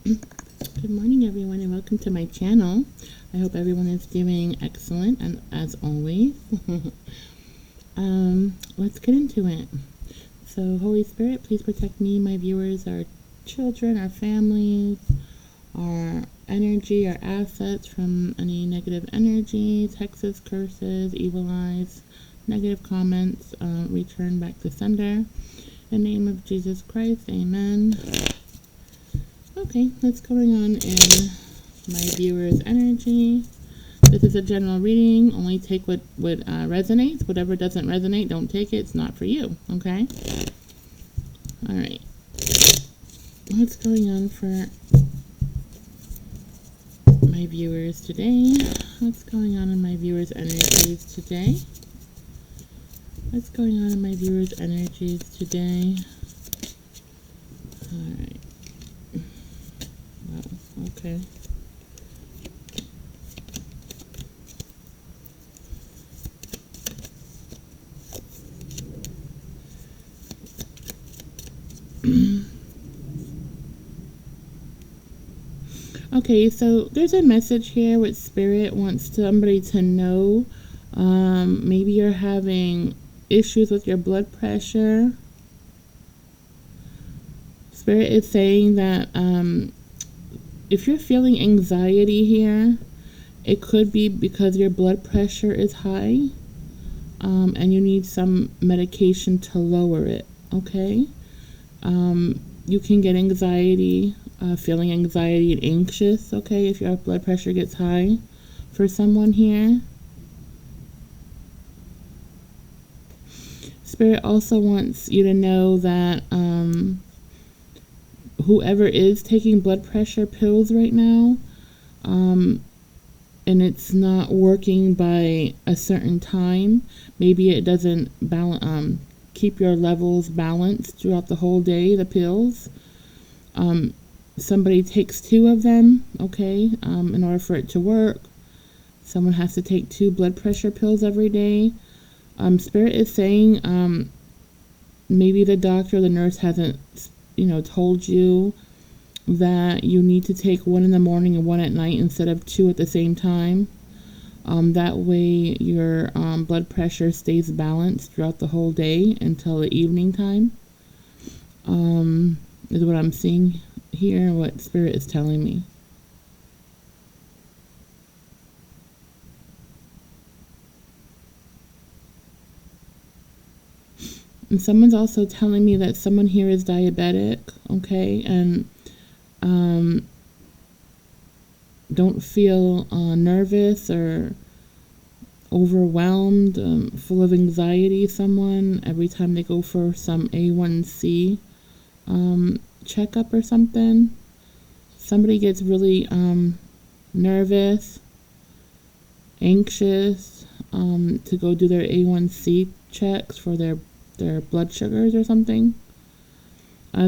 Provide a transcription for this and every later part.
Good morning, everyone, and welcome to my channel. I hope everyone is doing excellent, and as always, let's get into it. So, Holy Spirit, please protect me, my viewers, our children, our families, our energy, our assets from any negative energies, hexes, curses, evil eyes, negative comments. Return back to sender. In the name of Jesus Christ, amen. Okay, what's going on in my viewers' energy? This is a general reading. Only take what resonates. Whatever doesn't resonate, don't take it. It's not for you, okay? All right. What's going on for my viewers today? What's going on in my viewers' energies today? What's going on in my viewers' energies today? All right. Wow, okay. Okay, so there's a message here which Spirit wants somebody to know. Maybe you're having issues with your blood pressure. Spirit is saying that if you're feeling anxiety here, it could be because your blood pressure is high, and you need some medication to lower it, okay? You can get anxiety, feeling anxiety and anxious, okay, if your blood pressure gets high for someone here. Spirit also wants you to know that whoever is taking blood pressure pills right now, and it's not working by a certain time, maybe it doesn't keep your levels balanced throughout the whole day, the pills. Somebody takes 2 of them, okay, in order for it to work. Someone has to take 2 blood pressure pills every day. Spirit is saying maybe the doctor or the nurse hasn't, told you that you need to take 1 in the morning and 1 at night instead of 2 at the same time. That way your blood pressure stays balanced throughout the whole day until the evening time. Is what I'm seeing here, what Spirit is telling me. And someone's also telling me that someone here is diabetic, okay, and don't feel nervous or overwhelmed, full of anxiety, someone, every time they go for some A1C checkup or something. Somebody gets really nervous, anxious, to go do their A1C checks for their blood sugars or something.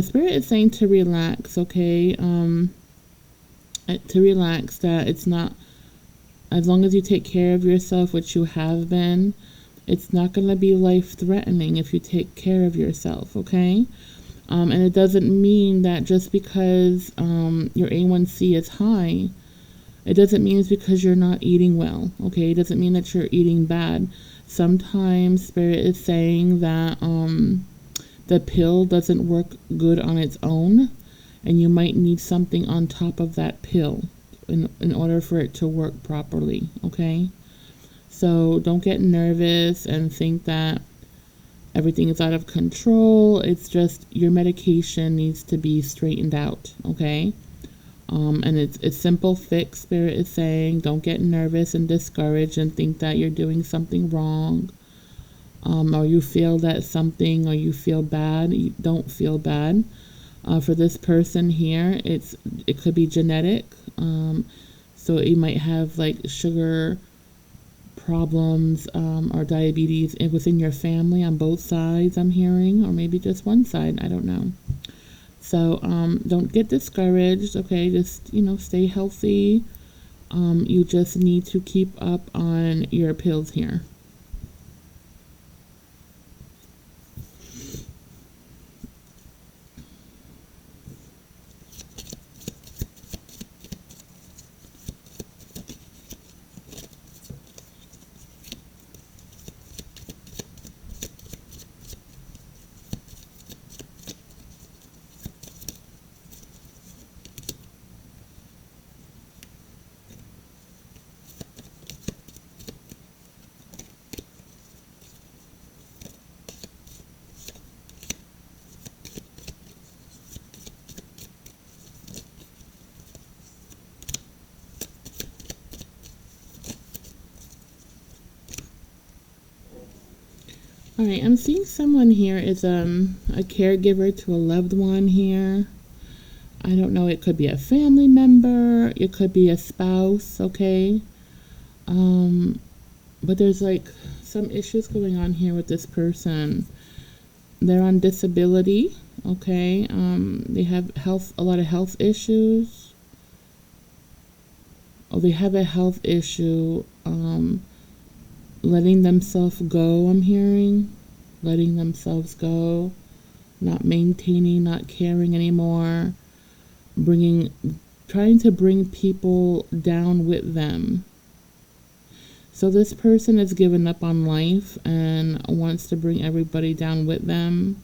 Spirit is saying to relax, okay? To relax, that it's not, as long as you take care of yourself, which you have been, it's not going to be life-threatening if you take care of yourself, okay? And it doesn't mean that just because your A1C is high, it doesn't mean it's because you're not eating well, okay? It doesn't mean that you're eating bad. Sometimes Spirit is saying that the pill doesn't work good on its own, and you might need something on top of that pill in order for it to work properly, okay? So don't get nervous and think that everything is out of control. It's just your medication needs to be straightened out, okay? And it's simple fix. Spirit is saying don't get nervous and discouraged and think that you're doing something wrong, or you feel that something, or you feel bad. You don't feel bad. For this person here, it could be genetic. So you might have like sugar problems, or diabetes within your family on both sides, I'm hearing, or maybe just one side, I don't know. So don't get discouraged, okay? Just, stay healthy. You just need to keep up on your pills here. All right, I'm seeing someone here is a caregiver to a loved one here. I don't know, it could be a family member, it could be a spouse, okay? Um, but there's like some issues going on here with this person. They're on disability, okay? They have a lot of health issues. Oh, they have a health issue, letting themselves go, I'm hearing. Letting themselves go, not maintaining, not caring anymore, trying to bring people down with them. So this person has given up on life and wants to bring everybody down with them.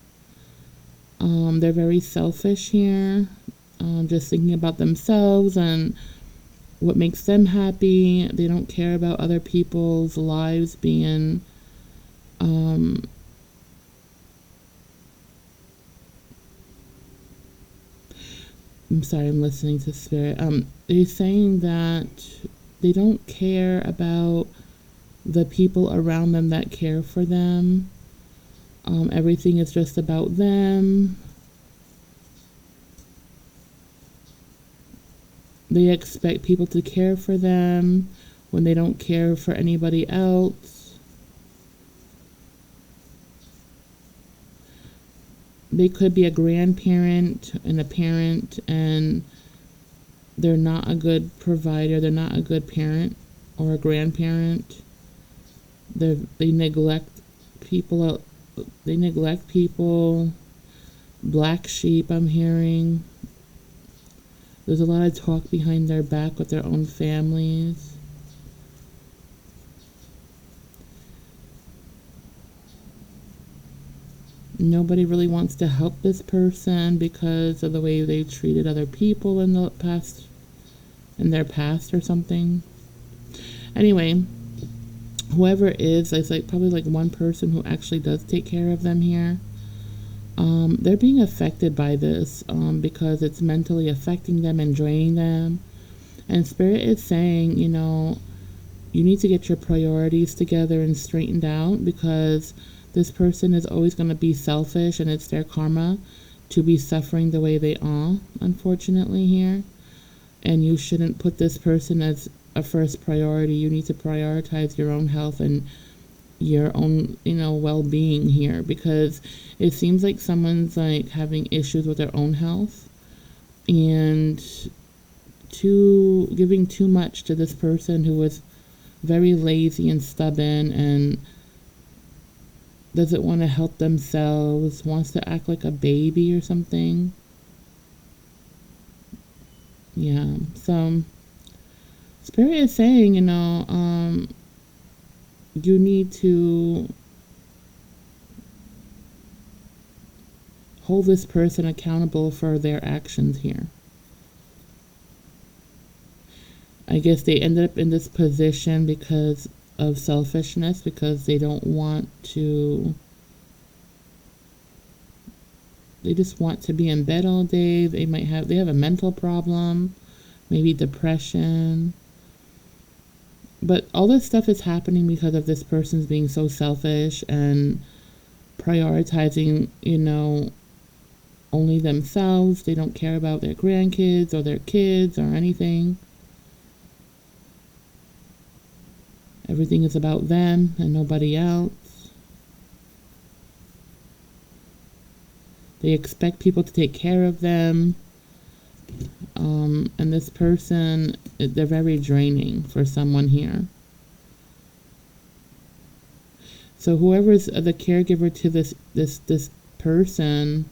They're very selfish here, just thinking about themselves and what makes them happy. They don't care about other people's lives being I'm sorry, I'm listening to spirit. They're saying that they don't care about the people around them that care for them. Everything is just about them. They expect people to care for them when they don't care for anybody else. They could be a grandparent and a parent, and they're not a good provider. They're not a good parent or a grandparent. They neglect people. They neglect people. Black sheep, I'm hearing. There's a lot of talk behind their back with their own families. Nobody really wants to help this person because of the way they treated other people in their past or something. Anyway, whoever it is, there's like probably like one person who actually does take care of them here. They're being affected by this because it's mentally affecting them and draining them. And Spirit is saying, you need to get your priorities together and straightened out, because this person is always going to be selfish, and it's their karma to be suffering the way they are, unfortunately, here. And you shouldn't put this person as a first priority. You need to prioritize your own health and your own, well-being here, because it seems like someone's like having issues with their own health and giving too much to this person who is very lazy and stubborn and doesn't want to help themselves, wants to act like a baby or something. Yeah, so Spirit is saying, you need to hold this person accountable for their actions here. I guess they ended up in this position because of selfishness, because they don't want to, they just want to be in bed all day. They have a mental problem, maybe depression. But all this stuff is happening because of this person's being so selfish and prioritizing, only themselves. They don't care about their grandkids or their kids or anything. Everything is about them and nobody else. They expect people to take care of them. And this person, they're very draining for someone here. So whoever's the caregiver to this person,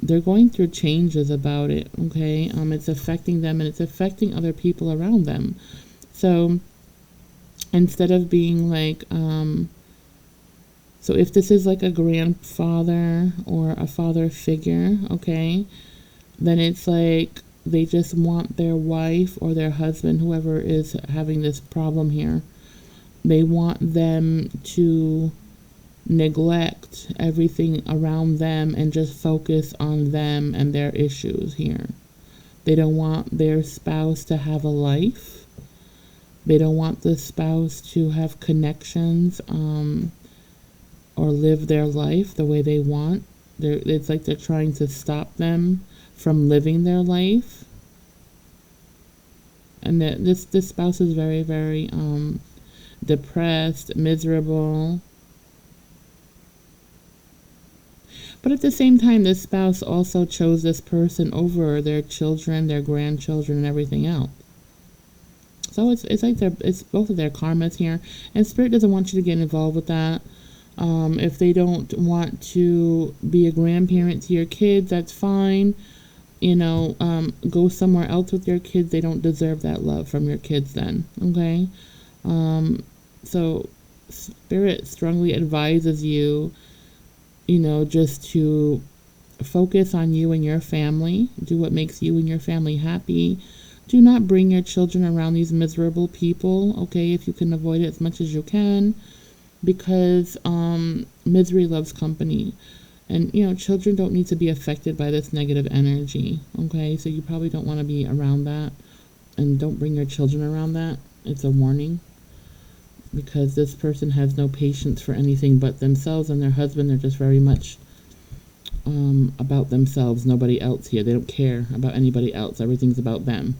they're going through changes about it, okay? It's affecting them and it's affecting other people around them. So instead of being like, so if this is like a grandfather or a father figure, okay, then it's like they just want their wife or their husband, whoever is having this problem here, they want them to neglect everything around them and just focus on them and their issues here. They don't want their spouse to have a life. They don't want the spouse to have connections. or live their life the way they want. It's like they're trying to stop them from living their life. And that this spouse is very, very depressed, miserable. But at the same time, this spouse also chose this person over their children, their grandchildren, and everything else. So it's like it's both of their karmas here, and Spirit doesn't want you to get involved with that. If they don't want to be a grandparent to your kids, that's fine. Go somewhere else with your kids. They don't deserve that love from your kids then, okay? So Spirit strongly advises you, just to focus on you and your family. Do what makes you and your family happy. Do not bring your children around these miserable people, okay, if you can avoid it as much as you can, because misery loves company. And, children don't need to be affected by this negative energy, okay? So you probably don't want to be around that, and don't bring your children around that. It's a warning, because this person has no patience for anything but themselves and their husband. They're just very much about themselves, nobody else here. They don't care about anybody else. Everything's about them.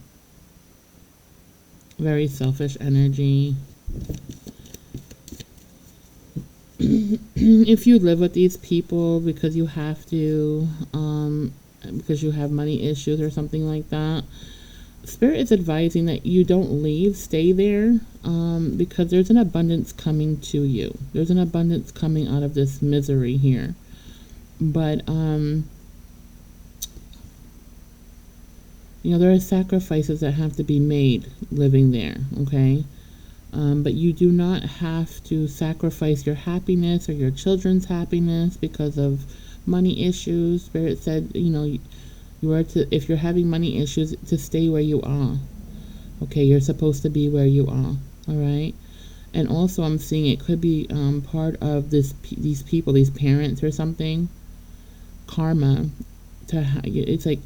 Very selfish energy. If you live with these people because you have to, because you have money issues or something like that, Spirit is advising that you don't leave, stay there, because there's an abundance coming to you. There's an abundance coming out of this misery here. But, there are sacrifices that have to be made living there, okay? But you do not have to sacrifice your happiness or your children's happiness because of money issues. Spirit said, you are to, if you're having money issues, to stay where you are. Okay, you're supposed to be where you are, all right? And also I'm seeing it could be part of these people, these parents or something, karma. It's like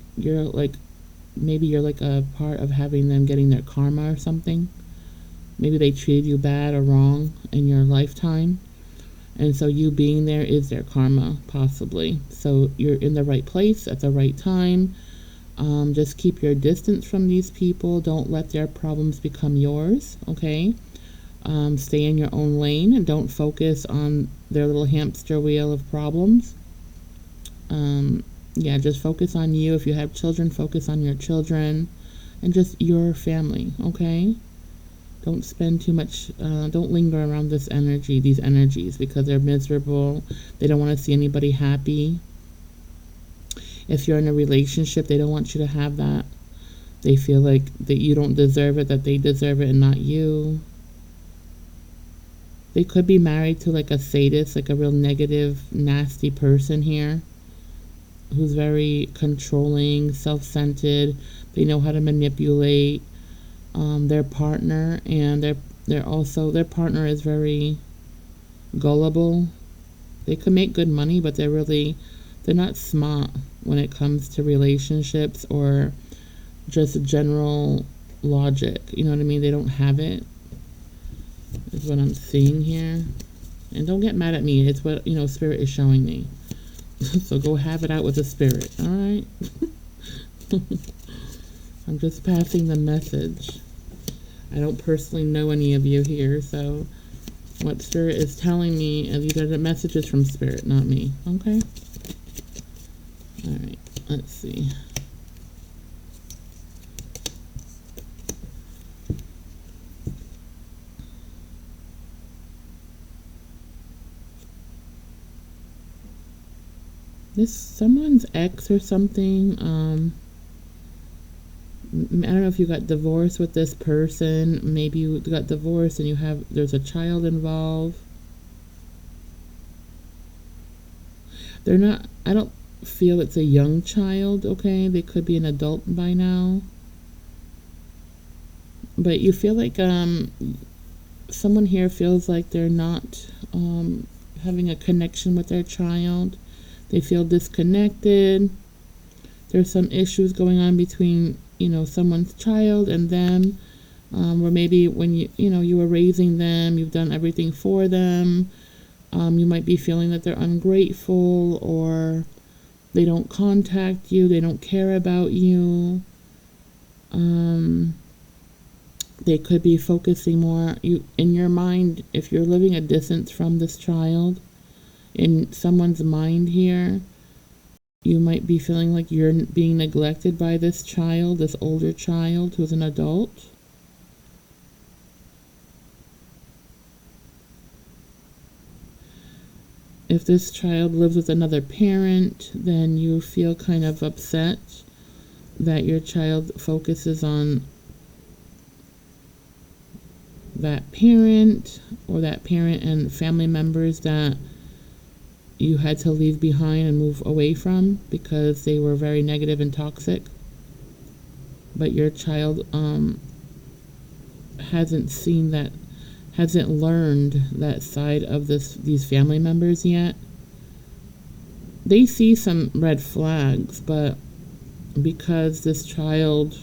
maybe you're like a part of having them getting their karma or something. Maybe they treated you bad or wrong in your lifetime, and so you being there is their karma, possibly. So you're in the right place at the right time. Just keep your distance from these people. Don't let their problems become yours, okay? Stay in your own lane and don't focus on their little hamster wheel of problems. Just focus on you. If you have children, focus on your children and just your family, okay? Don't spend too much, don't linger around these energies, because they're miserable. They don't want to see anybody happy. If you're in a relationship, they don't want you to have that. They feel like that you don't deserve it, that they deserve it and not you. They could be married to like a sadist, like a real negative, nasty person here, who's very controlling, self-centered. They know how to manipulate their partner, and their partner is very gullible. They can make good money, but they're not smart when it comes to relationships or just general logic. You know what I mean? They don't have it, is what I'm seeing here. And don't get mad at me. It's what, Spirit is showing me. So go have it out with the Spirit, all right? I'm just passing the message. I don't personally know any of you here, so what Spirit is telling me, these are the messages from Spirit, not me, okay? All right, let's see. This someone's ex or something. I don't know if you got divorced with this person. Maybe you got divorced and there's a child involved. I don't feel it's a young child, okay? They could be an adult by now. But you feel like someone here feels like they're not having a connection with their child. They feel disconnected. There's some issues going on between, someone's child and them, where maybe when you were raising them, you've done everything for them, You might be feeling that they're ungrateful, or they don't contact you, they don't care about you. They could be focusing more in your mind. If you're living a distance from this child, in someone's mind here, you might be feeling like you're being neglected by this child, this older child who's an adult. If this child lives with another parent, then you feel kind of upset that your child focuses on that parent, or that parent and family members that you had to leave behind and move away from because they were very negative and toxic. But your child hasn't seen that, hasn't learned that side of these family members yet. They see some red flags, but because this child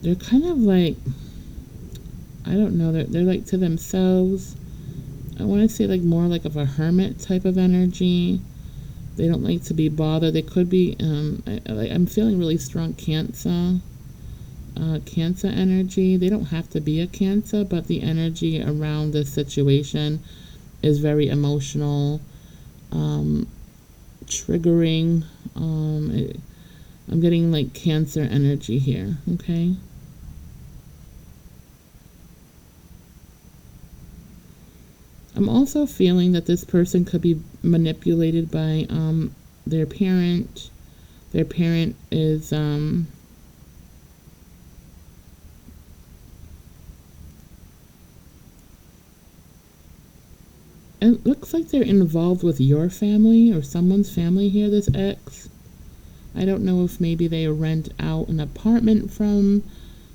they're kind of like, I don't know, they're like to themselves. I want to say like more like of a hermit type of energy. They don't like to be bothered. They could be, I'm feeling really strong Cancer energy. They don't have to be a Cancer, but the energy around this situation is very emotional, triggering. I'm getting like Cancer energy here, okay? I'm also feeling that this person could be manipulated by their parent. Their parent is it looks like they're involved with your family or someone's family here, this ex. I don't know if maybe they rent out an apartment from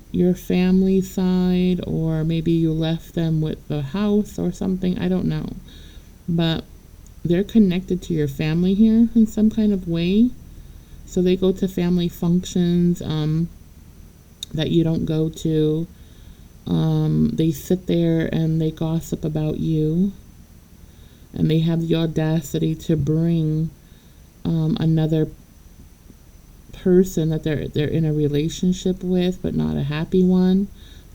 your family side, or maybe you left them with the house or something. I don't know. But they're connected to your family here in some kind of way. So they go to family functions that you don't go to. They sit there and they gossip about you. And they have the audacity to bring another person that they're in a relationship with, but not a happy one.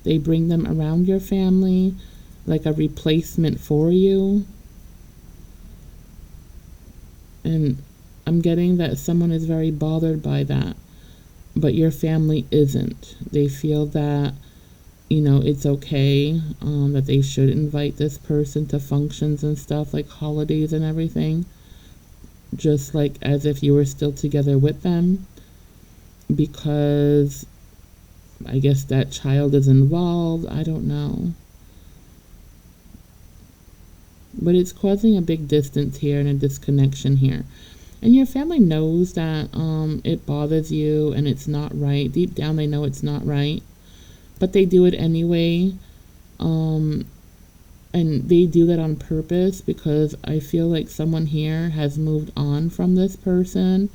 They bring them around your family like a replacement for you. And I'm getting that someone is very bothered by that, but your family isn't. They feel that, it's okay, that they should invite this person to functions and stuff like holidays and everything, just like as if you were still together with them. Because I guess that child is involved. I don't know. But it's causing a big distance here and a disconnection here. And your family knows that it bothers you and it's not right. Deep down they know it's not right. But they do it anyway. And they do that on purpose because I feel like someone here has moved on from this person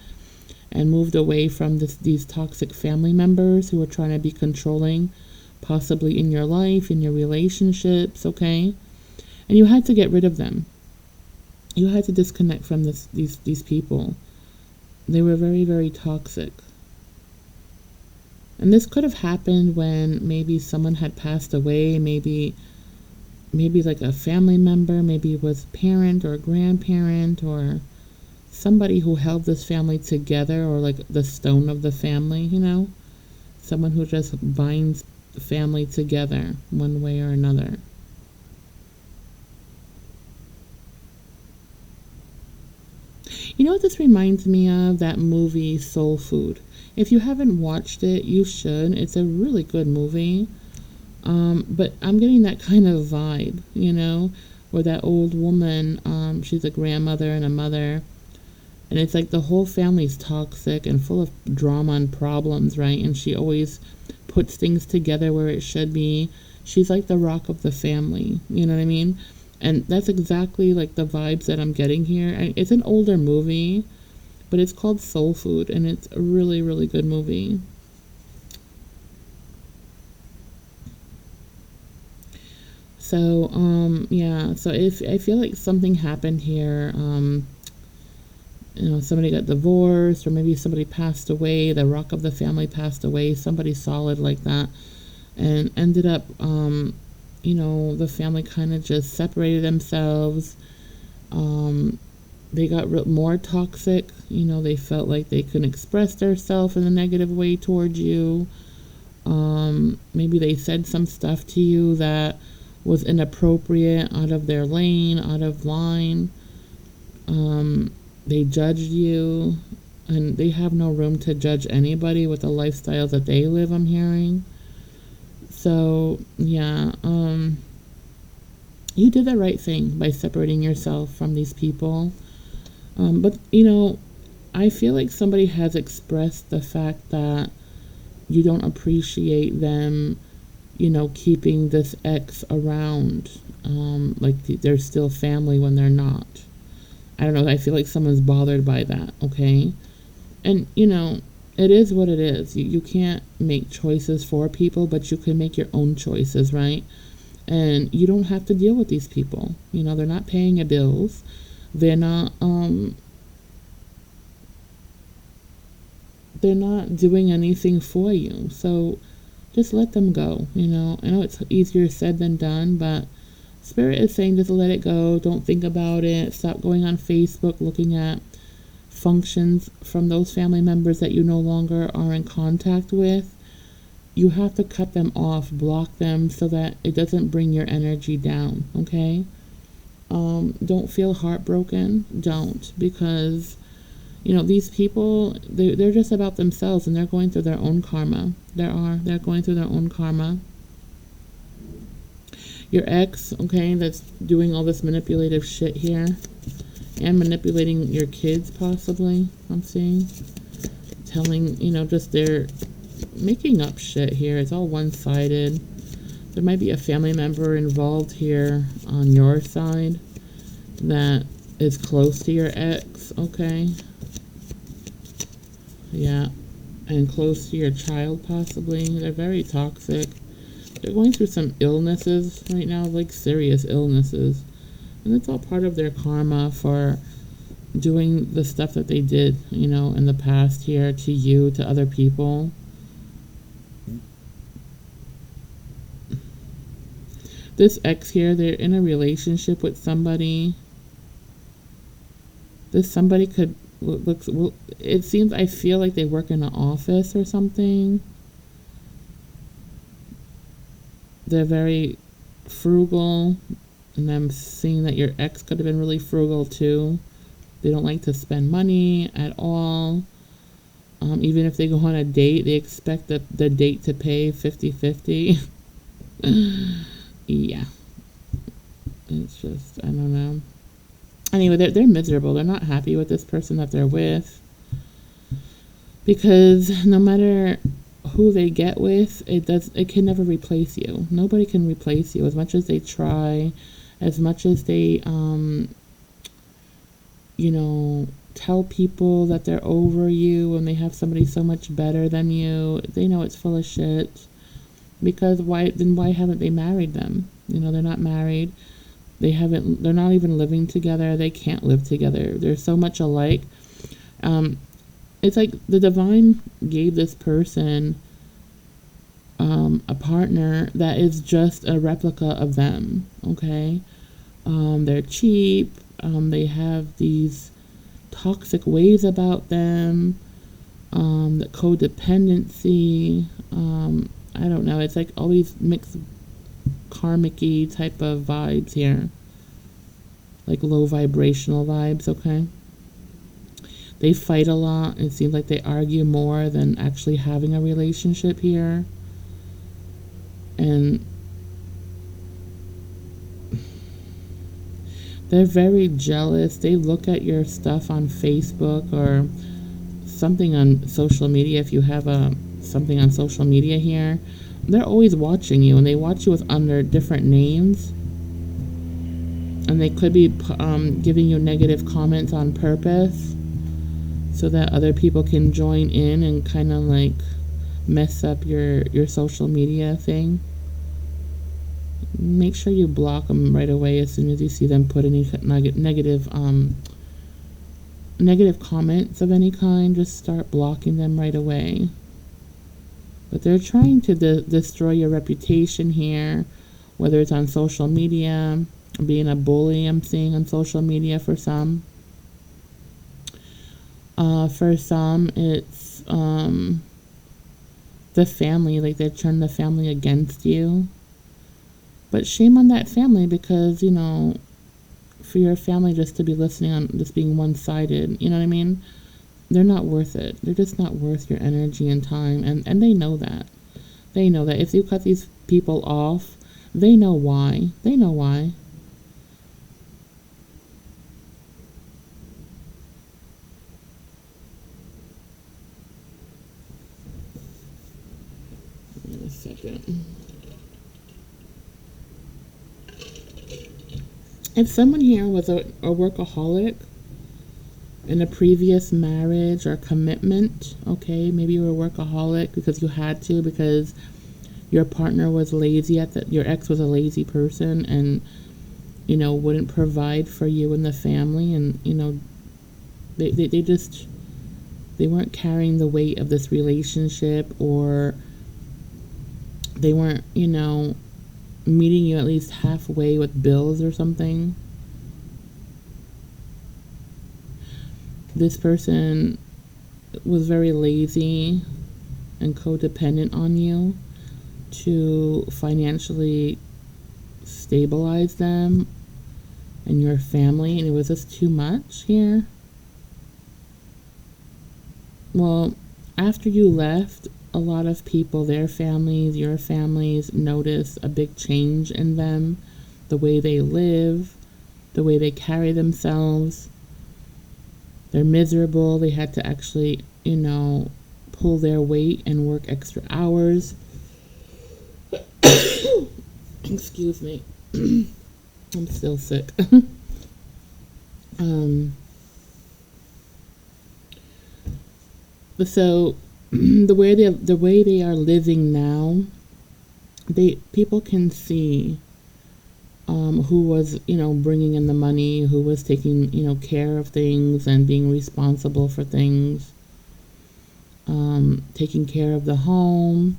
and moved away from these toxic family members who are trying to be controlling, possibly in your life, in your relationships, okay? And you had to get rid of them. You had to disconnect from these people. They were very, very toxic. And this could have happened when maybe someone had passed away, maybe like a family member, maybe it was a parent or a grandparent or somebody who held this family together, or like the stone of the family, someone who just binds the family together one way or another. You know what this reminds me of? That movie Soul Food. If you haven't watched it, you should. It's a really good movie. But I'm getting that kind of vibe, where that old woman, she's a grandmother and a mother, and it's like the whole family's toxic and full of drama and problems, right? And she always puts things together where it should be. She's like the rock of the family, you know what I mean? And that's exactly like the vibes that I'm getting here. It's an older movie, but it's called Soul Food, and it's a really, really good movie. So, yeah, so if I feel like something happened here, somebody got divorced, or maybe somebody passed away, the rock of the family passed away, somebody solid like that, and ended up, the family kind of just separated themselves. They got more toxic. They felt like they couldn't express themselves in a negative way towards you. Maybe they said some stuff to you that was inappropriate, out of their lane, out of line. They judged you, and they have no room to judge anybody with the lifestyle that they live, I'm hearing. So, yeah, you did the right thing by separating yourself from these people. But, I feel like somebody has expressed the fact that you don't appreciate them, keeping this ex around. Like they're still family when they're not. I don't know. I feel like someone's bothered by that, okay? And, it is what it is. You can't make choices for people, but you can make your own choices, right? And you don't have to deal with these people. They're not paying your bills. They're not doing anything for you. So just let them go, I know it's easier said than done, but Spirit is saying just let it go. Don't think about it. Stop going on Facebook looking at functions from those family members that you no longer are in contact with. You have to cut them off, block them, so that it doesn't bring your energy down, okay? Don't feel heartbroken. Don't, because these people, they're just about themselves, and they're going through their own karma. They're going through their own karma. Your ex, okay, that's doing all this manipulative shit here, and manipulating your kids possibly, I'm seeing. Telling, just they're making up shit here. It's all one-sided. There might be a family member involved here on your side that is close to your ex, okay? Yeah, and close to your child possibly. They're very toxic. They're going through some illnesses right now, like serious illnesses. And it's all part of their karma for doing the stuff that they did, in the past here to you, to other people. This ex here, they're in a relationship with somebody. This somebody could it seems, I feel like they work in an office or something. They're very frugal, and I'm seeing that your ex could have been really frugal too. They don't like to spend money at all. Even if they go on a date, they expect the date to pay 50-50. Yeah. It's just, I don't know. Anyway, they're miserable. They're not happy with this person that they're with. Because no matter who they get with, it can never replace you. Nobody can replace you, as much as they try, as much as they tell people that they're over you and they have somebody so much better than you. They know it's full of shit. Because why haven't they married them? They're not married. They're not even living together. They can't live together. They're so much alike. It's like the divine gave this person a partner that is just a replica of them, okay? They're cheap. They have these toxic ways about them, the codependency. I don't know. It's like all these mixed karmic-y type of vibes here, like low vibrational vibes, okay? They fight a lot. It seems like they argue more than actually having a relationship here. And they're very jealous. They look at your stuff on Facebook or something on social media. If you have something on social media here, they're always watching you, and they watch you under different names. And they could be giving you negative comments on purpose so that other people can join in and kind of like mess up your social media thing. Make sure you block them right away as soon as you see them put any negative comments of any kind. Just start blocking them right away. But they're trying to destroy your reputation here, whether it's on social media, being a bully, I'm seeing on social media for some. For some, it's the family, like they turn the family against you. But shame on that family because, for your family just to be listening on just being one-sided, you know what I mean? They're not worth it. They're just not worth your energy and time. And they know that. They know that. If you cut these people off, they know why. They know why. Wait a second. If someone here was a workaholic in a previous marriage or commitment, okay, maybe you were a workaholic because you had to, because your partner was lazy your ex was a lazy person and, wouldn't provide for you and the family, and, they weren't carrying the weight of this relationship, or they weren't, meeting you at least halfway with bills or something. This person was very lazy and codependent on you to financially stabilize them and your family, and it was just too much here. Well, after you left, a lot of people, their families, your families, notice a big change in them, the way they live, the way they carry themselves. They're miserable. They had to actually, pull their weight and work extra hours. Excuse me. I'm still sick. So the way they are living now, people can see who was bringing in the money, who was taking care of things and being responsible for things, taking care of the home.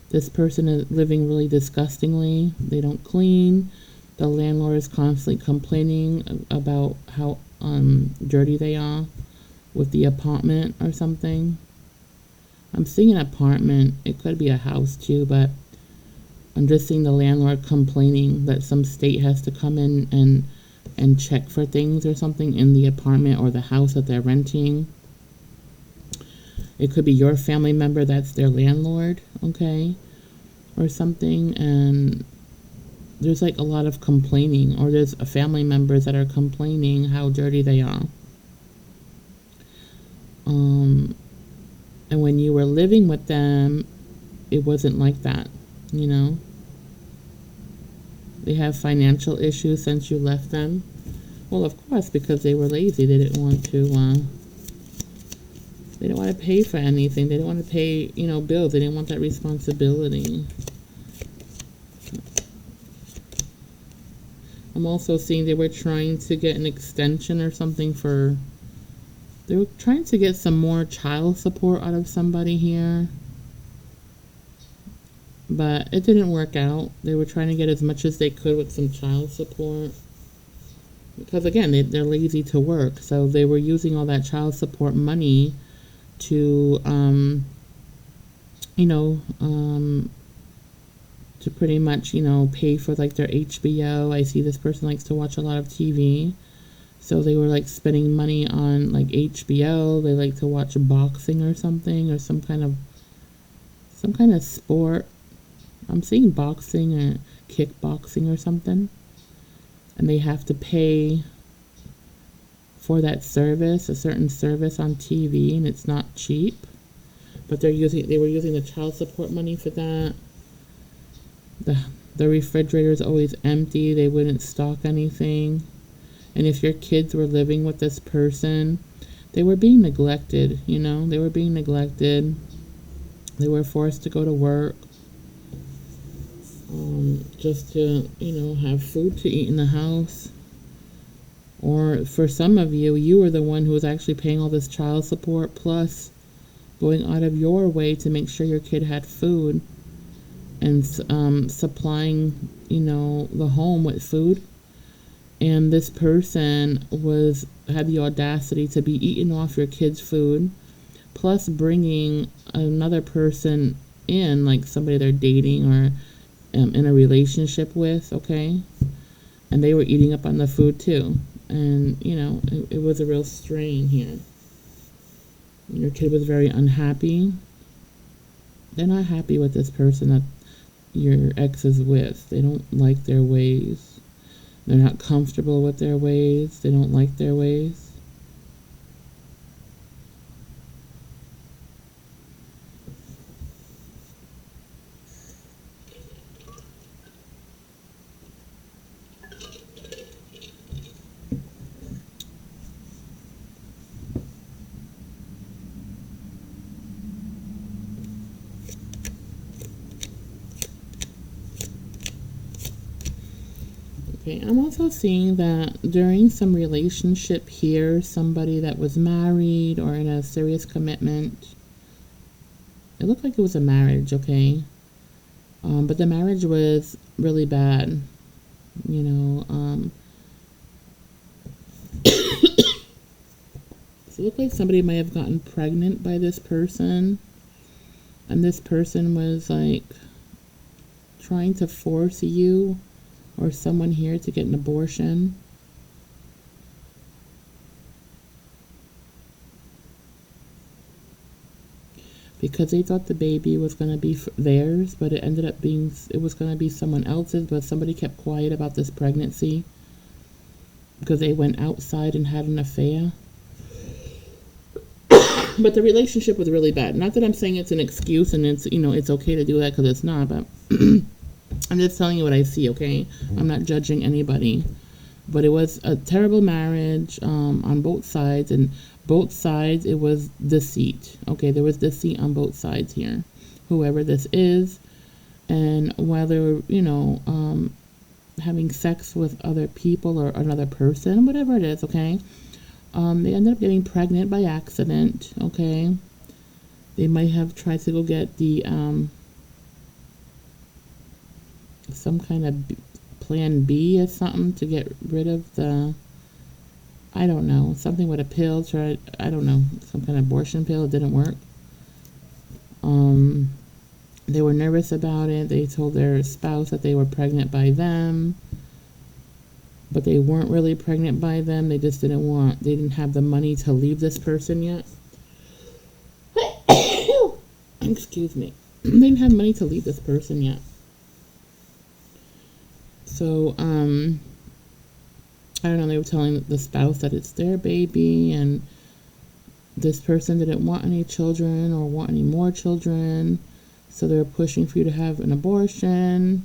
This person is living really disgustingly. They don't clean. The landlord is constantly complaining about how dirty they are with the apartment or something. I'm seeing an apartment. It could be a house too, but I'm just seeing the landlord complaining that some state has to come in and check for things or something in the apartment or the house that they're renting. It could be your family member that's their landlord, okay, or something, and there's like a lot of complaining, or there's family members that are complaining how dirty they are. And when you were living with them, it wasn't like that, They have financial issues since you left them. Well, of course, because they were lazy. They didn't want to. They didn't want to pay for anything. They didn't want to pay, bills. They didn't want that responsibility. I'm also seeing they were trying to get an extension or something for. They were trying to get some more child support out of somebody here. But it didn't work out. They were trying to get as much as they could with some child support. Because again, they're lazy to work. So they were using all that child support money to, to pretty much, pay for like their HBO. I see this person likes to watch a lot of TV. So they were like spending money on like HBO. They like to watch boxing or something, or some kind of sport. I'm seeing boxing or kickboxing or something. And they have to pay for that service, a certain service on TV, and it's not cheap. But they were using the child support money for that. The refrigerator is always empty. They wouldn't stock anything. And if your kids were living with this person, they were being neglected, They were being neglected. They were forced to go to work. just to, have food to eat in the house. Or for some of you, you were the one who was actually paying all this child support plus going out of your way to make sure your kid had food and supplying, the home with food. And this person had the audacity to be eating off your kid's food, plus bringing another person in, like somebody they're dating or in a relationship with, okay? And they were eating up on the food too. And, it was a real strain here. Your kid was very unhappy. They're not happy with this person that your ex is with. They don't like their ways. They're not comfortable with their ways. They don't like their ways. Okay, I'm also seeing that during some relationship here, somebody that was married or in a serious commitment, it looked like it was a marriage, okay? But the marriage was really bad, you know. So it looked like somebody might have gotten pregnant by this person, and this person was like trying to force you or someone here to get an abortion. Because they thought the baby was going to be theirs, but it ended up being, it was going to be someone else's, but somebody kept quiet about this pregnancy because they went outside and had an affair. But the relationship was really bad. Not that I'm saying it's an excuse and it's, it's okay to do that, because it's not, but I'm just telling you what I see, okay? I'm not judging anybody. But it was a terrible marriage on both sides, and both sides it was deceit. Okay, there was deceit on both sides here. Whoever this is, and whether, having sex with other people or another person, whatever it is, okay? They ended up getting pregnant by accident, okay? They might have tried to go get the some kind of plan B or something to get rid of the, I don't know, something with a pill, I don't know, some kind of abortion pill. It didn't work. They were nervous about it. They told their spouse that they were pregnant by them, but they weren't really pregnant by them. They just they didn't have the money to leave this person yet. Excuse me. They didn't have money to leave this person yet. So, I don't know, they were telling the spouse that it's their baby, and this person didn't want any children or want any more children, so they were pushing for you to have an abortion.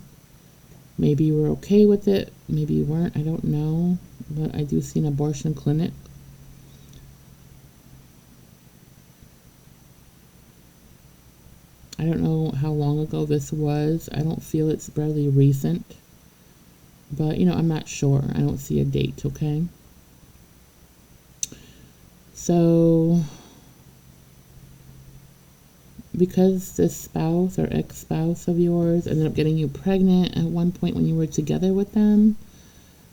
Maybe you were okay with it, maybe you weren't, I don't know, but I do see an abortion clinic. I don't know how long ago this was. I don't feel it's barely recent. But, I'm not sure. I don't see a date, okay? So, because this spouse or ex-spouse of yours ended up getting you pregnant at one point when you were together with them,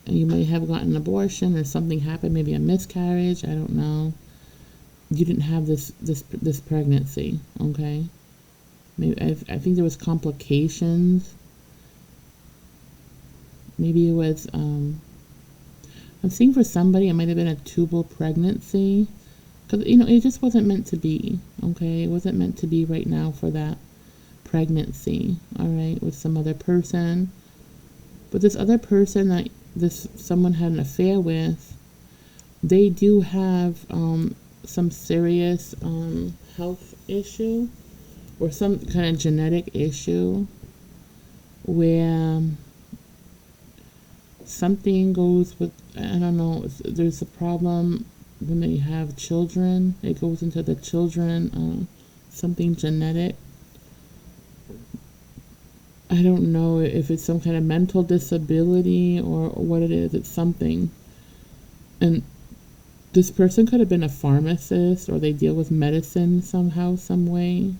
and you may have gotten an abortion or something happened, maybe a miscarriage, I don't know. You didn't have this pregnancy, okay? Maybe I think there was complications. Maybe it was, I'm seeing for somebody, it might have been a tubal pregnancy. Because, it just wasn't meant to be, okay? It wasn't meant to be right now for that pregnancy, all right, with some other person. But this other person that someone had an affair with, they do have some serious health issue or some kind of genetic issue where something goes with, I don't know, there's a problem when they have children. It goes into the children, something genetic. I don't know if it's some kind of mental disability or what it is. It's something. And this person could have been a pharmacist, or they deal with medicine somehow, some way.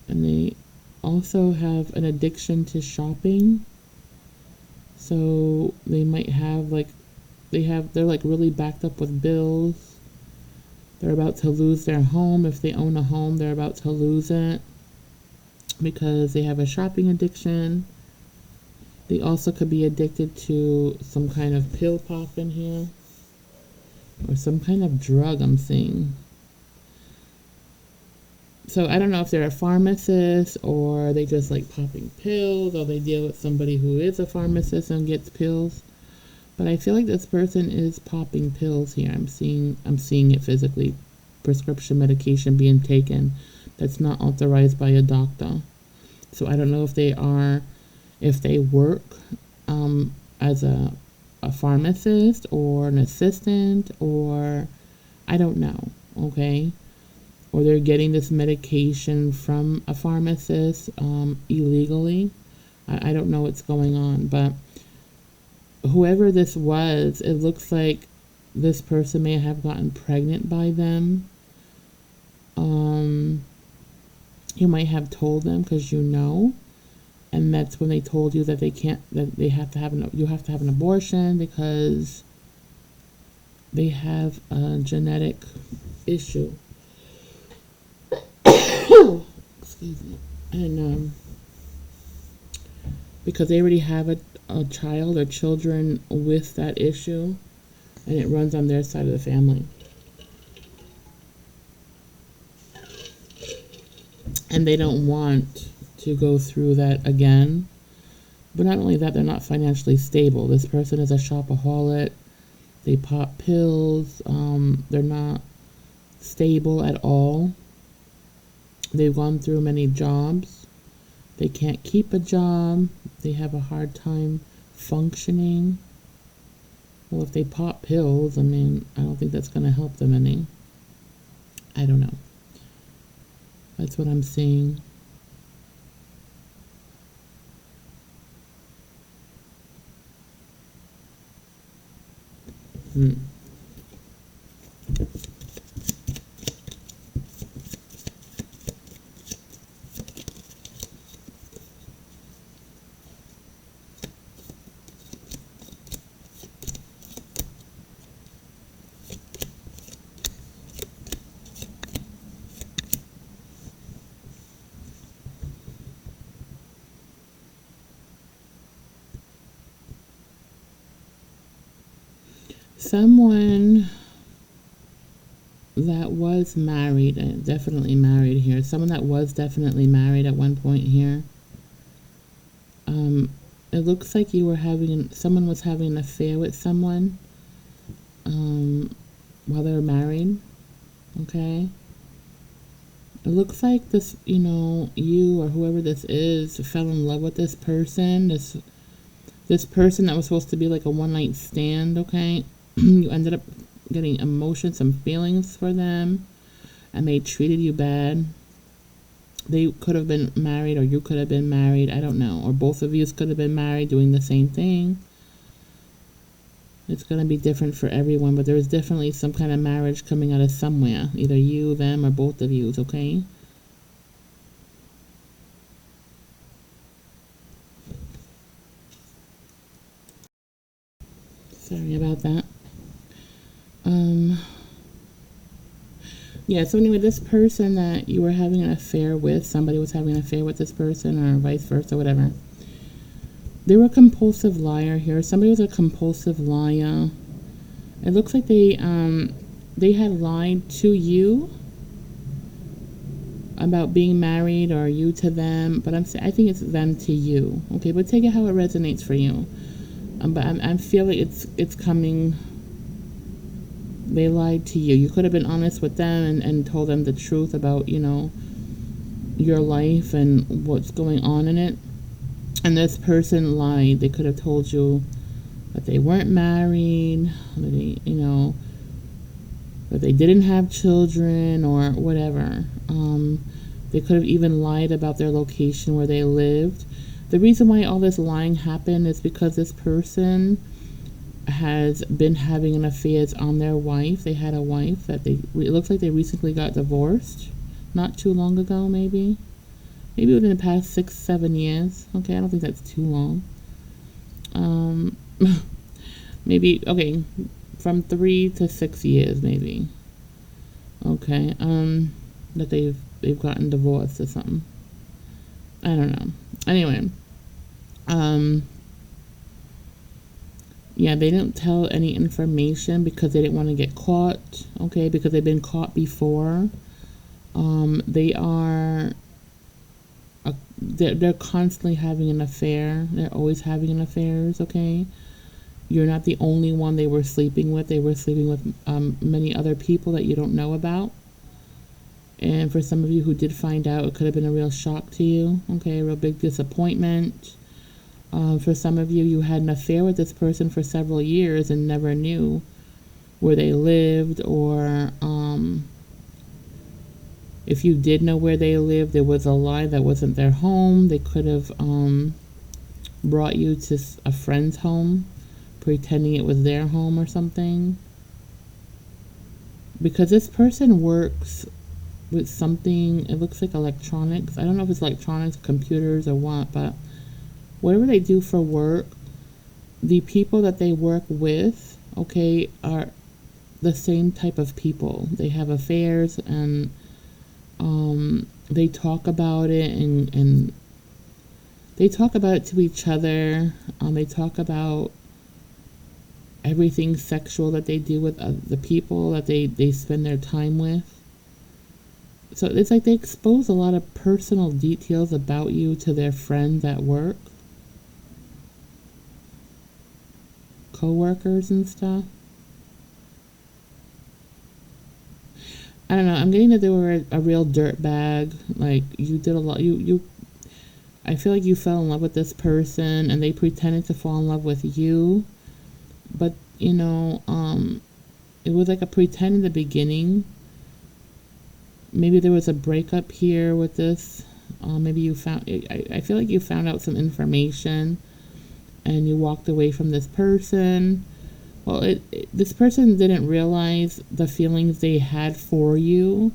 And they also have an addiction to shopping. So they might have they're like really backed up with bills. They're about to lose their home. If they own a home, they're about to lose it because they have a shopping addiction. They also could be addicted to some kind of pill pop in here, or some kind of drug I'm seeing. So I don't know if they're a pharmacist, or they just like popping pills, or they deal with somebody who is a pharmacist and gets pills. But I feel like this person is popping pills here. I'm seeing it physically. Prescription medication being taken that's not authorized by a doctor. So I don't know if they work as a pharmacist or an assistant, or I don't know, okay? Or they're getting this medication from a pharmacist illegally. I don't know what's going on, but whoever this was, it looks like this person may have gotten pregnant by them. You might have told them because and that's when they told you that you have to have an abortion because they have a genetic issue. Excuse me. And because they already have a child or children with that issue, and it runs on their side of the family. And they don't want to go through that again. But not only that, they're not financially stable. This person is a shopaholic. They pop pills. They're not stable at all. They've gone through many jobs. They can't keep a job. They have a hard time functioning. Well, if they pop pills, I don't think that's going to help them any. I don't know. That's what I'm seeing. Someone that was married, definitely married here. Someone that was definitely married at one point here. It looks like someone was having an affair with someone while they were married. Okay. It looks like this, you or whoever this is fell in love with this person. This person that was supposed to be like a one-night stand, okay? You ended up getting emotions and feelings for them, and they treated you bad. They could have been married, or you could have been married, I don't know. Or both of you could have been married doing the same thing. It's going to be different for everyone, but there's definitely some kind of marriage coming out of somewhere. Either you, them, or both of you, okay? Sorry about that. Yeah, so anyway, this person that you were having an affair with, somebody was having an affair with this person, or vice versa, whatever. They were a compulsive liar here. Somebody was a compulsive liar. It looks like they had lied to you about being married, or you to them, but I think it's them to you. Okay, but take it how it resonates for you. But I feel like it's coming. They lied to you. You could have been honest with them and told them the truth about, your life and what's going on in it. And this person lied. They could have told you that they weren't married, that they didn't have children or whatever. They could have even lied about their location where they lived. The reason why all this lying happened is because this person has been having an affairs on their wife. They had a wife that it looks like they recently got divorced, not too long ago, maybe within the past 6-7 years. Okay, I don't think that's too long. Maybe, okay, from 3 to 6 years, maybe. Okay, that they've gotten divorced or something. I don't know. Anyway, yeah, they didn't tell any information because they didn't want to get caught. Okay, because they've been caught before. They are. They're constantly having an affair. They're always having an affairs. Okay, you're not the only one they were sleeping with. They were sleeping with many other people that you don't know about. And for some of you who did find out, it could have been a real shock to you. Okay, a real big disappointment. For some of you, you had an affair with this person for several years and never knew where they lived, or if you did know where they lived, there was a lie that wasn't their home. They could have brought you to a friend's home, pretending it was their home or something. Because this person works with something, it looks like electronics. I don't know if it's electronics, computers, or what, but whatever they do for work, the people that they work with, okay, are the same type of people. They have affairs, and they talk about it, and they talk about it to each other. They talk about everything sexual that they do with the people that they spend their time with. So it's like they expose a lot of personal details about you to their friends at work, co-workers and stuff. I don't know. I'm getting that they were a real dirtbag. Like, you did a lot. I feel like you fell in love with this person, and they pretended to fall in love with you. But, it was like a pretend in the beginning. Maybe there was a breakup here with this. Maybe you found. I feel like you found out some information, and you walked away from this person. Well, this person didn't realize the feelings they had for you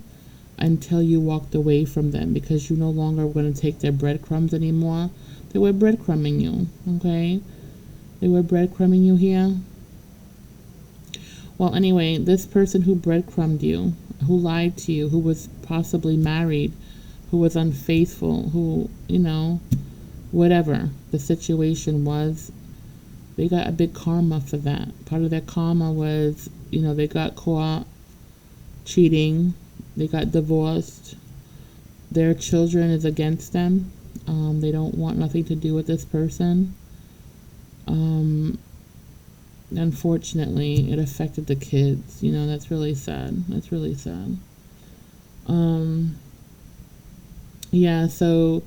until you walked away from them, because you no longer were going to take their breadcrumbs anymore. They were breadcrumbing you, okay? They were breadcrumbing you here. Well, anyway, this person who breadcrumbed you, who lied to you, who was possibly married, who was unfaithful, who, whatever the situation was, they got a big karma for that. Part of their karma was, they got caught cheating, they got divorced, their children is against them. They don't want nothing to do with this person. Unfortunately, it affected the kids. That's really sad. That's really sad. Yeah, so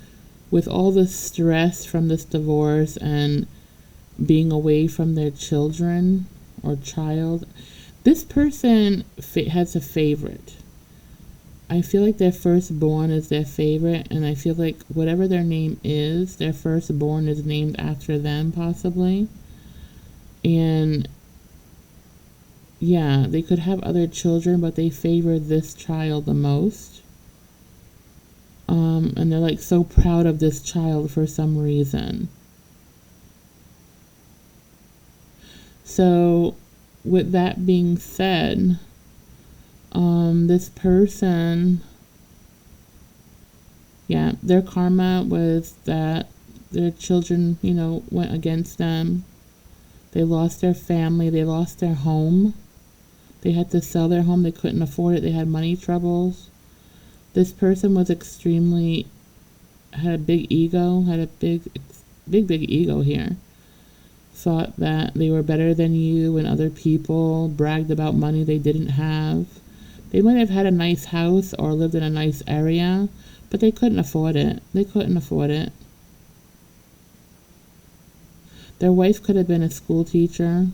with all the stress from this divorce and being away from their children or child, this person has a favorite. I feel like their firstborn is their favorite, and I feel like whatever their name is, their firstborn is named after them, possibly. And yeah, they could have other children, but they favor this child the most. And they're like so proud of this child for some reason. So, with that being said, this person, yeah, their karma was that their children, went against them. They lost their family. They lost their home. They had to sell their home. They couldn't afford it. They had money troubles. This person was had a big ego, had a big ego here. Thought that they were better than you and other people, bragged about money they didn't have. They might have had a nice house or lived in a nice area, but they couldn't afford it. They couldn't afford it. Their wife could have been a school teacher,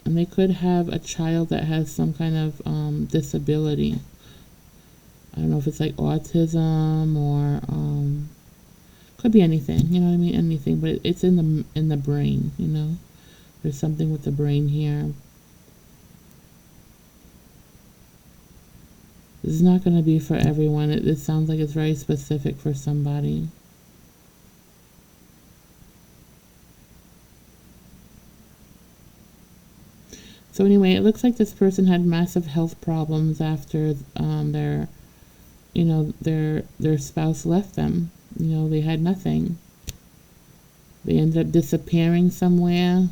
and they could have a child that has some kind of disability. I don't know if it's like autism or could be anything, you know what I mean? Anything, but it's in the brain, you know? There's something with the brain here. This is not going to be for everyone. It sounds like it's very specific for somebody. So anyway, it looks like this person had massive health problems after their spouse left them. You know, they had nothing. They ended up disappearing somewhere.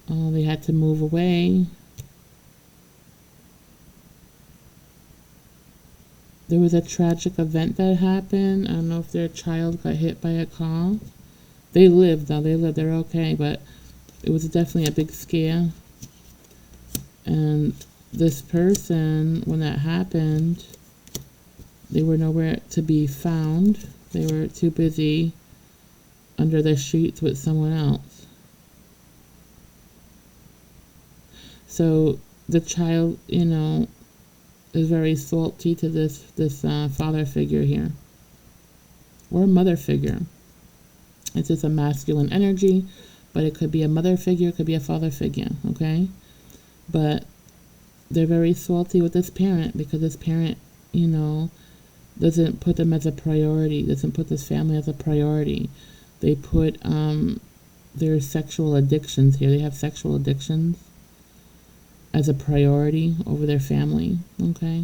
They had to move away. There was a tragic event that happened. I don't know if their child got hit by a car. They lived, though. They're okay, but it was definitely a big scare. And this person, when that happened, they were nowhere to be found. They were too busy under the sheets with someone else. So the child, you know, is very salty to this father figure here, or mother figure. It's just a masculine energy, but it could be a mother figure, it could be a father figure, okay? But they're very salty with this parent because this parent, you know, doesn't put them as a priority, doesn't put this family as a priority. They put their sexual addictions here. They have sexual addictions as a priority over their family, okay?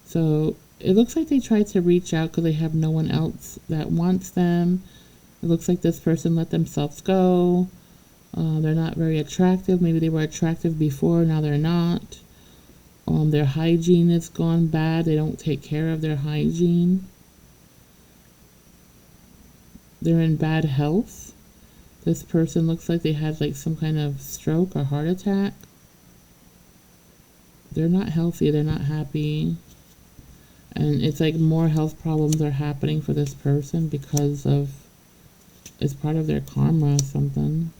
So it looks like they tried to reach out because they have no one else that wants them. It looks like this person let themselves go. They're not very attractive. Maybe they were attractive before, now they're not. Their hygiene has gone bad. They don't take care of their hygiene. They're in bad health. This person looks like they had like some kind of stroke or heart attack. They're not healthy. They're not happy. And it's like more health problems are happening for this person because of, it's part of their karma or something.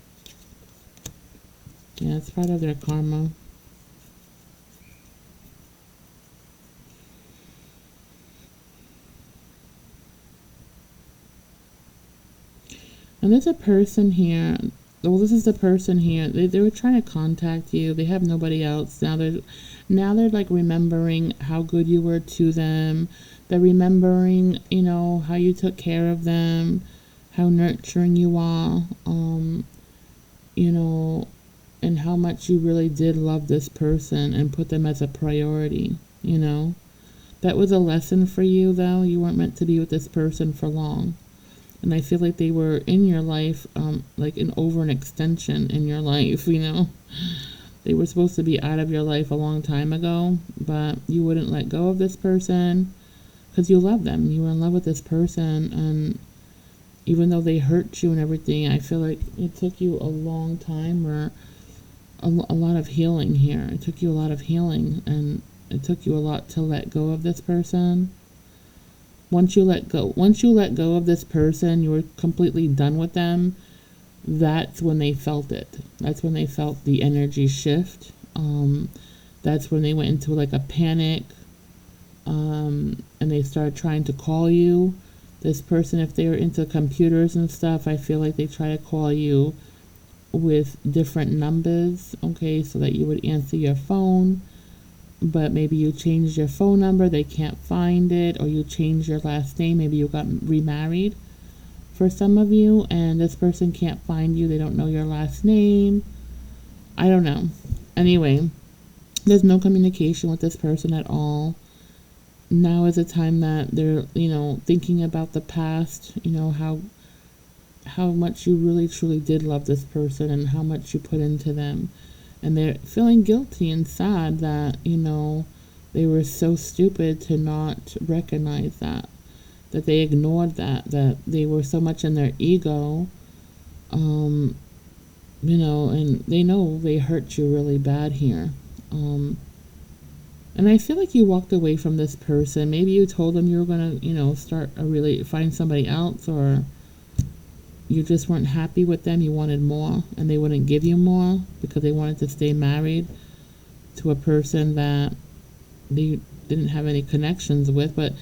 Yeah, it's part of their karma. And there's a person here. Well, this is the person here. They were trying to contact you. They have nobody else. Now they're like remembering how good you were to them. They're remembering, you know, how you took care of them, how nurturing you are, you know, and how much you really did love this person and put them as a priority, you know. That was a lesson for you, though. You weren't meant to be with this person for long. And I feel like they were in your life, like an extension in your life, you know. They were supposed to be out of your life a long time ago, but you wouldn't let go of this person because you love them. You were in love with this person, and even though they hurt you and everything, I feel like it took you a long time or a lot of healing here. It took you a lot of healing, and it took you a lot to let go of this person. Once you let go of this person, you were completely done with them. That's when they felt it. That's when they felt the energy shift. That's when they went into like a panic, and they started trying to call you. This person, if they were into computers and stuff, I feel like they try to call you with different numbers, okay, so that you would answer your phone. But maybe you changed your phone number, they can't find it, or you changed your last name, maybe you got remarried for some of you, and this person can't find you, they don't know your last name. I don't know. Anyway, there's no communication with this person at all. Now is a time that they're, you know, thinking about the past, you know, how much you really truly did love this person and how much you put into them. And they're feeling guilty and sad that, you know, they were so stupid to not recognize that they ignored that they were so much in their ego, you know, and they know they hurt you really bad here. And I feel like you walked away from this person. Maybe you told them you were going to, you know, find somebody else, or you just weren't happy with them. You wanted more, and they wouldn't give you more because they wanted to stay married to a person that they didn't have any connections with, but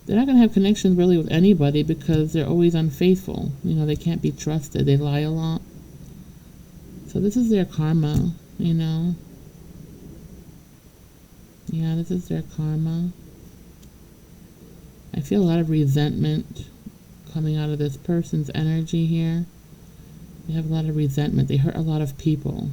they're not going to have connections really with anybody because they're always unfaithful. They can't be trusted. They lie a lot. So this is their karma, Yeah, this is their karma. I feel a lot of resentment coming out of this person's energy here. They have a lot of resentment. They hurt a lot of people.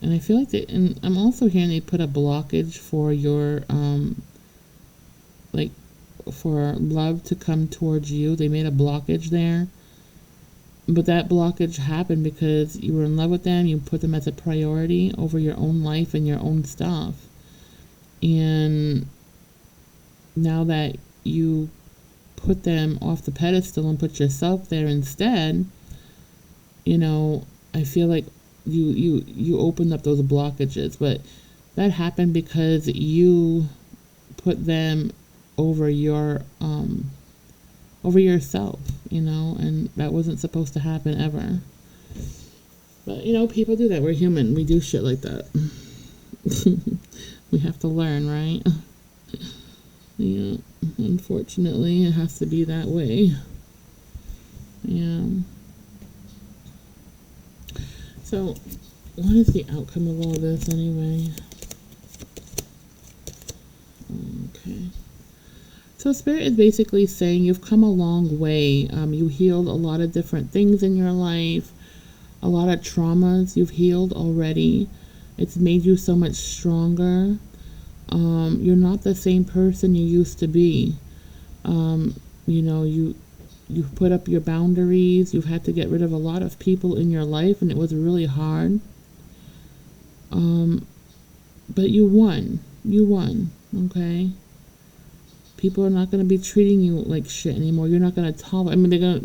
And I feel like and I'm also hearing they put a blockage for your, like, for love to come towards you. They made a blockage there. But that blockage happened because you were in love with them. You put them as a priority over your own life and your own stuff. And now that you put them off the pedestal and put yourself there instead, I feel like you opened up those blockages. But that happened because you put them over yourself, and that wasn't supposed to happen ever. But people do that. We're human. We do shit like that. We have to learn, right? Yeah, unfortunately it has to be that way. Yeah. So what is the outcome of all this anyway? Okay. So Spirit is basically saying you've come a long way. You healed a lot of different things in your life, a lot of traumas you've healed already. It's made you so much stronger. You're not the same person you used to be. You've put up your boundaries. You've had to get rid of a lot of people in your life, and it was really hard. But you won. You won, okay? People are not going to be treating you like shit anymore. You're not going to tolerate.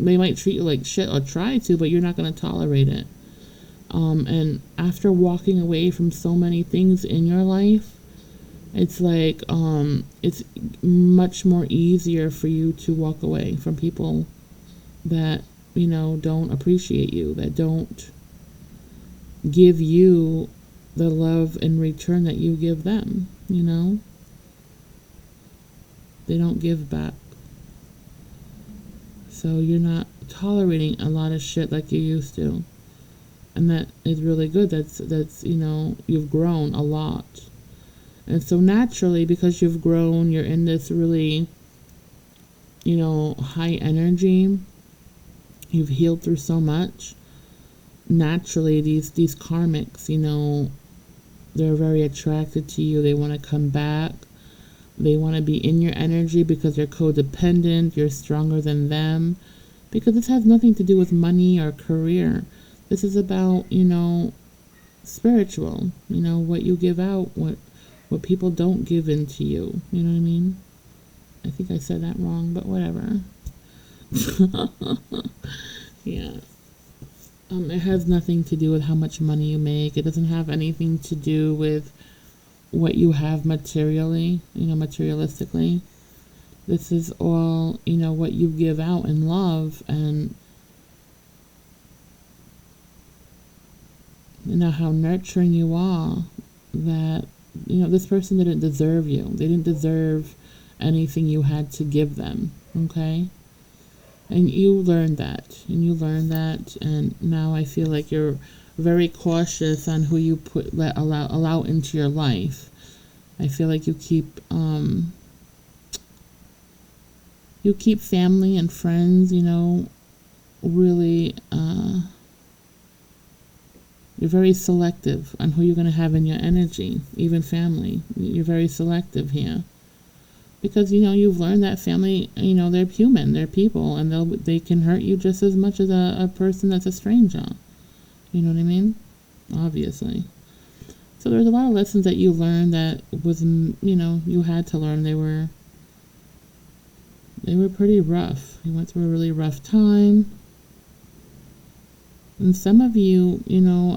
They might treat you like shit or try to, but you're not going to tolerate it. And after walking away from so many things in your life, it's like it's much more easier for you to walk away from people that don't appreciate you, that don't give you the love in return that you give them. They don't give back. So you're not tolerating a lot of shit like you used to. And that is really good. That's you've grown a lot. And so naturally, because you've grown, you're in this really, high energy. You've healed through so much. Naturally, these karmics, they're very attracted to you. They want to come back. They want to be in your energy because they're codependent. You're stronger than them. Because this has nothing to do with money or career. This is about, spiritual. What you give out, what people don't give into you. You know what I mean? I think I said that wrong, but whatever. Yeah. It has nothing to do with how much money you make. It doesn't have anything to do with what you have materially, materialistically. This is all, what you give out in love, and how nurturing you are, that, this person didn't deserve you. They didn't deserve anything you had to give them, okay? And you learned that, and now I feel like you're very cautious on who you allow into your life. I feel like you keep family and friends, really, you're very selective on who you're going to have in your energy, even family. You're very selective here. Because, you've learned that family, they're human, they're people, and they can hurt you just as much as a person that's a stranger. You know what I mean? Obviously. So there's a lot of lessons that you learned that was, you had to learn. They were pretty rough. You went through a really rough time. And some of you,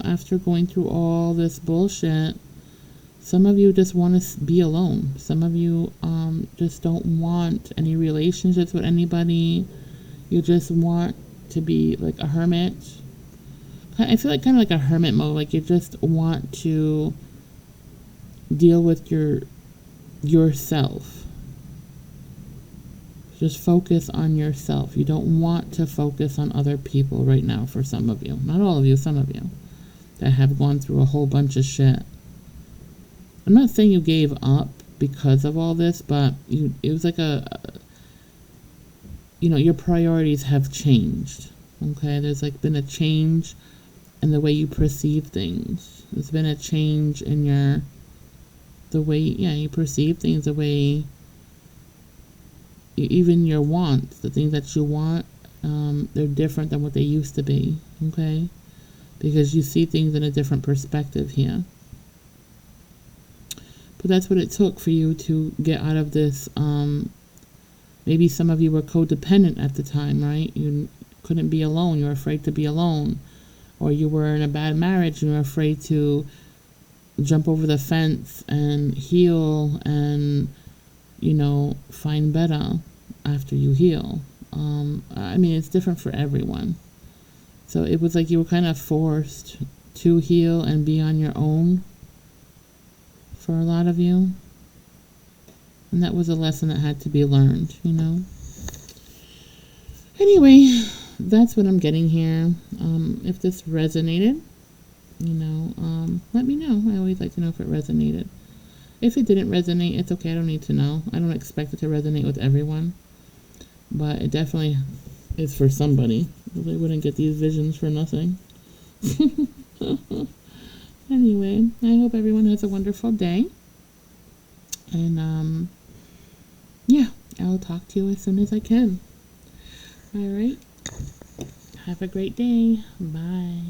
after going through all this bullshit, some of you just want to be alone. Some of you just don't want any relationships with anybody. You just want to be like a hermit. I feel like kind of like a hermit mode. Like you just want to deal with yourself. Just focus on yourself. You don't want to focus on other people right now for some of you. Not all of you, some of you that have gone through a whole bunch of shit. I'm not saying you gave up because of all this, but it was like your priorities have changed. Okay, there's like been a change in the way you perceive things. There's been a change in the way you perceive things, the way even your wants, the things that you want, they're different than what they used to be. Okay, because you see things in a different perspective here. But that's what it took for you to get out of this. Maybe some of you were codependent at the time, right? You couldn't be alone. You were afraid to be alone. Or you were in a bad marriage and you were afraid to jump over the fence and heal and, find better after you heal. I mean, it's different for everyone. So it was like you were kind of forced to heal and be on your own for a lot of you. And that was a lesson that had to be learned, Anyway, that's what I'm getting here. If this resonated, let me know. I always like to know if it resonated. If it didn't resonate, it's okay. I don't need to know. I don't expect it to resonate with everyone. But it definitely is for somebody. They wouldn't get these visions for nothing. Anyway, I hope everyone has a wonderful day. And, I'll talk to you as soon as I can. All right. Have a great day. Bye.